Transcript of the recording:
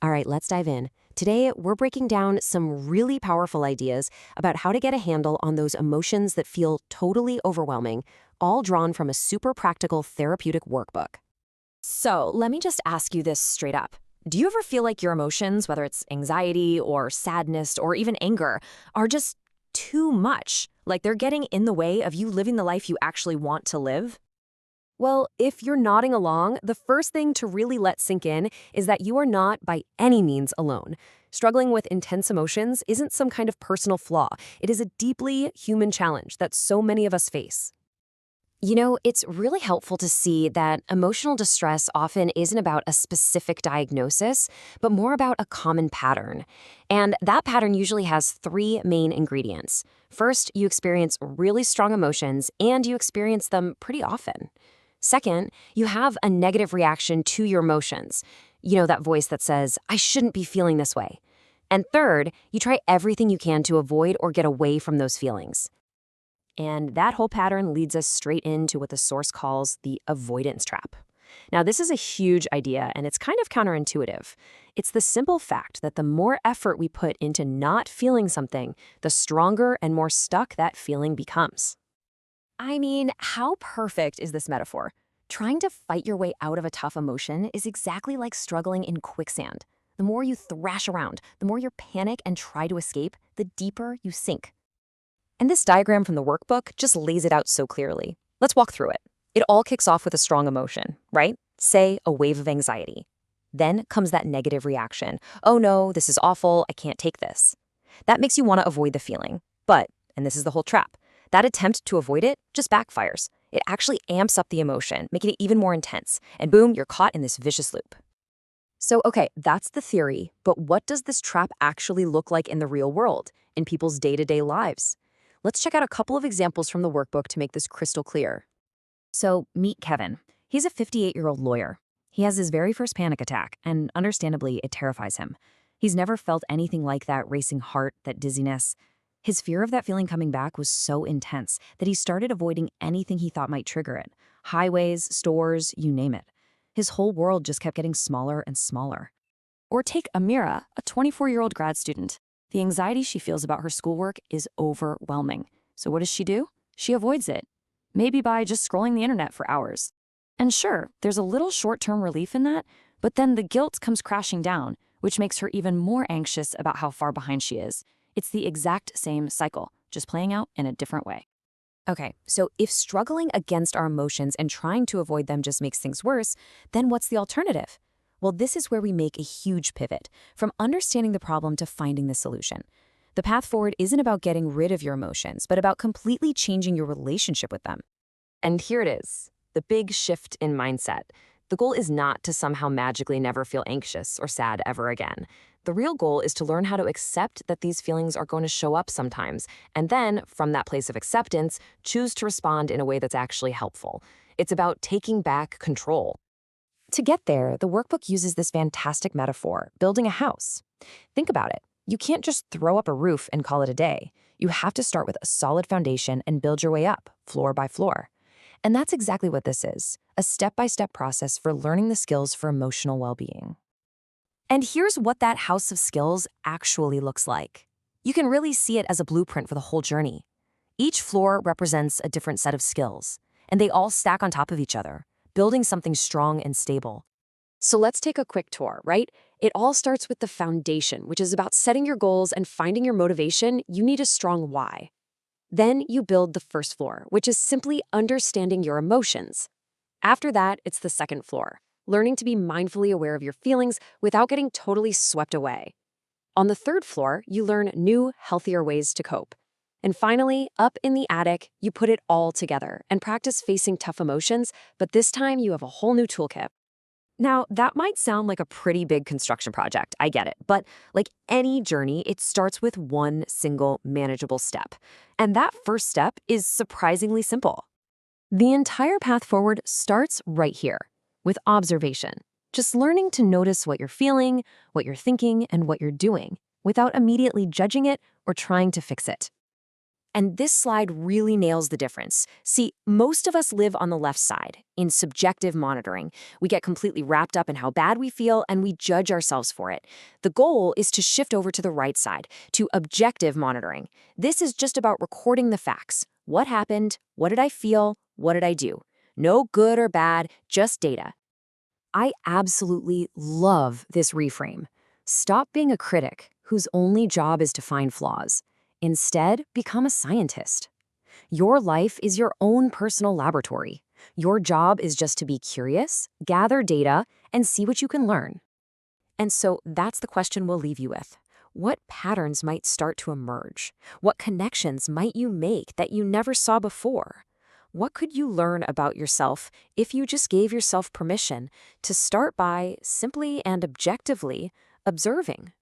All right, let's dive in. Today, we're breaking down some really powerful ideas about how to get a handle on those emotions that feel totally overwhelming, all drawn from a super practical therapeutic workbook. So, let me just ask you this straight up. Do you ever feel like your emotions, whether it's anxiety or sadness or even anger, are just too much? Like they're getting in the way of you living the life you actually want to live? Well, if you're nodding along, the first thing to really let sink in is that you are not by any means alone. Struggling with intense emotions isn't some kind of personal flaw. It is a deeply human challenge that so many of us face. It's really helpful to see that emotional distress often isn't about a specific diagnosis, but more about a common pattern. And that pattern usually has three main ingredients. First, you experience really strong emotions, and you experience them pretty often. Second, you have a negative reaction to your emotions. That voice that says, I shouldn't be feeling this way. And third, you try everything you can to avoid or get away from those feelings. And that whole pattern leads us straight into what the source calls the avoidance trap. Now, this is a huge idea, and it's kind of counterintuitive. It's the simple fact that the more effort we put into not feeling something, the stronger and more stuck that feeling becomes. I mean, how perfect is this metaphor? Trying to fight your way out of a tough emotion is exactly like struggling in quicksand. The more you thrash around, the more you panic and try to escape, the deeper you sink. And this diagram from the workbook just lays it out so clearly. Let's walk through it. It all kicks off with a strong emotion, right? Say, a wave of anxiety. Then comes that negative reaction. Oh no, this is awful, I can't take this. That makes you want to avoid the feeling. But, and this is the whole trap, that attempt to avoid it just backfires. It actually amps up the emotion, making it even more intense. And boom, you're caught in this vicious loop. So, okay, that's the theory, but what does this trap actually look like in the real world, in people's day-to-day lives? Let's check out a couple of examples from the workbook to make this crystal clear. So, meet Kevin. He's a 58-year-old lawyer. He has his very first panic attack, and understandably, it terrifies him. He's never felt anything like that racing heart, that dizziness. His fear of that feeling coming back was so intense that he started avoiding anything he thought might trigger it. Highways, stores, you name it. His whole world just kept getting smaller and smaller. Or take Amira, a 24-year-old grad student. The anxiety she feels about her schoolwork is overwhelming. So what does she do? She avoids it. Maybe by just scrolling the internet for hours. And sure, there's a little short-term relief in that, but then the guilt comes crashing down, which makes her even more anxious about how far behind she is. It's the exact same cycle, just playing out in a different way. Okay, so if struggling against our emotions and trying to avoid them just makes things worse, then what's the alternative? Well, this is where we make a huge pivot, from understanding the problem to finding the solution. The path forward isn't about getting rid of your emotions, but about completely changing your relationship with them. And here it is, the big shift in mindset. The goal is not to somehow magically never feel anxious or sad ever again. The real goal is to learn how to accept that these feelings are going to show up sometimes, and then, from that place of acceptance, choose to respond in a way that's actually helpful. It's about taking back control. To get there, the workbook uses this fantastic metaphor, building a house. Think about it. You can't just throw up a roof and call it a day. You have to start with a solid foundation and build your way up, floor by floor. And that's exactly what this is, a step-by-step process for learning the skills for emotional well-being. And here's what that house of skills actually looks like. You can really see it as a blueprint for the whole journey. Each floor represents a different set of skills, and they all stack on top of each other, building something strong and stable. So let's take a quick tour, right? It all starts with the foundation, which is about setting your goals and finding your motivation. You need a strong why. Then you build the first floor, which is simply understanding your emotions. After that, it's the second floor, learning to be mindfully aware of your feelings without getting totally swept away. On the third floor, you learn new, healthier ways to cope. And finally, up in the attic, you put it all together and practice facing tough emotions, but this time you have a whole new toolkit. Now, that might sound like a pretty big construction project, I get it, but like any journey, it starts with one single manageable step. And that first step is surprisingly simple. The entire path forward starts right here, with observation. Just learning to notice what you're feeling, what you're thinking, and what you're doing, without immediately judging it or trying to fix it. And this slide really nails the difference. See, most of us live on the left side, in subjective monitoring. We get completely wrapped up in how bad we feel and we judge ourselves for it. The goal is to shift over to the right side, to objective monitoring. This is just about recording the facts. What happened? What did I feel? What did I do? No good or bad, just data. I absolutely love this reframe. Stop being a critic whose only job is to find flaws. Instead, become a scientist. Your life is your own personal laboratory. Your job is just to be curious, gather data, and see what you can learn. And so that's the question we'll leave you with. What patterns might start to emerge? What connections might you make that you never saw before? What could you learn about yourself if you just gave yourself permission to start by simply and objectively observing?